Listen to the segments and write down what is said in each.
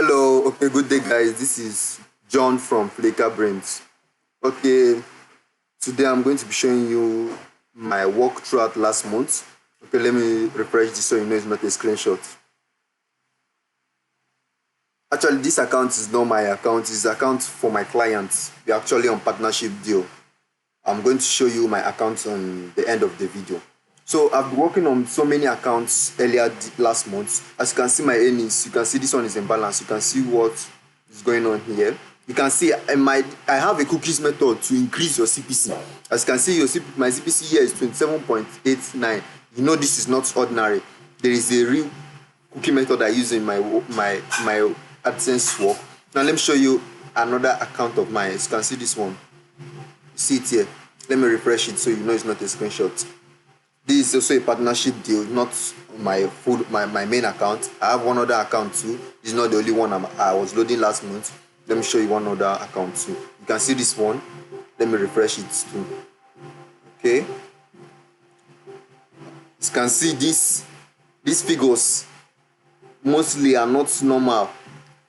Hello, okay, good day, guys. This is John from Flickr Brains. Okay, today I'm going to be showing you my work throughout last month. Okay, let me refresh this so you know it's not a screenshot. Actually, this account is not my account, it's an account for my clients. We're actually on partnership deal. I'm going to show you my accounts on the end of the video. So I've been working on so many accounts earlier last month. As you can see my earnings, you can see this one is in balance. You can see what is going on here. You can see I have a cookies method to increase your CPC. As you can see, my CPC here is 27.89. You know this is not ordinary. There is a real cookie method I use in my AdSense work. Now let me show you another account of mine. As you can see this one. See it here. Let me refresh it so you know it's not a screenshot. This is also a partnership deal, not my main account. I have one other account too. This is not the only one I was loading last month. Let me show you one other account too. You can see this one. Let me refresh it too. Okay. You can see these figures mostly are not normal.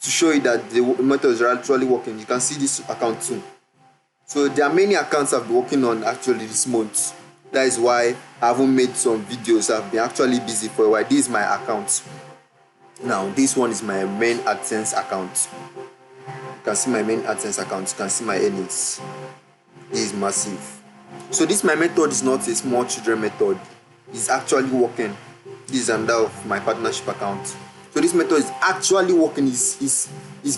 To show you that the method is actually working, you can see this account too. So there are many accounts I've been working on actually this month. That is why I haven't made some videos. I've been actually busy for a while. This is my account. Now this one is my main AdSense account. You can see my main AdSense account. You can see my earnings. This is massive. So this my method is not a small children method. It's actually working. This is another of my partnership account. So this method is actually working. Is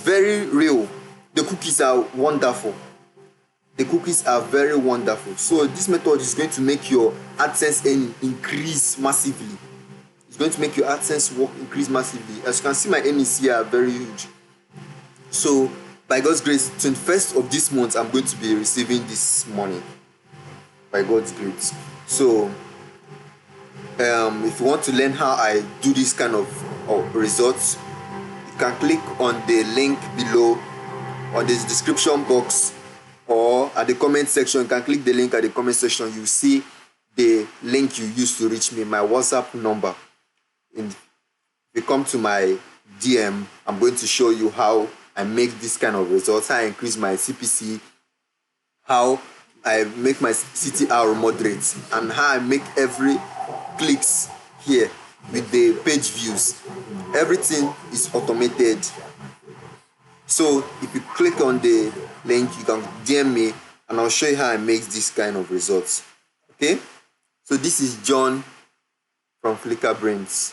very real. The cookies are wonderful. The cookies are very wonderful. So this method is going to make your AdSense earning increase massively. It's going to make your AdSense work increase massively. As you can see, my earnings here are very huge. So by God's grace, 21st of this month, I'm going to be receiving this money. By God's grace. So if you want to learn how I do this kind of results, you can click on the link below on this description box, or at the comment section. You can click the link at the comment section. You see the link you used to reach me, my WhatsApp number. And if you come to my DM, I'm going to show you how I make this kind of results, how I increase my CPC, how I make my CTR moderate, and how I make every clicks here with the page views. Everything is automated. So if you click on the link, you can DM me and I'll show you how I make this kind of results. Okay? So this is John from Flickr Brains.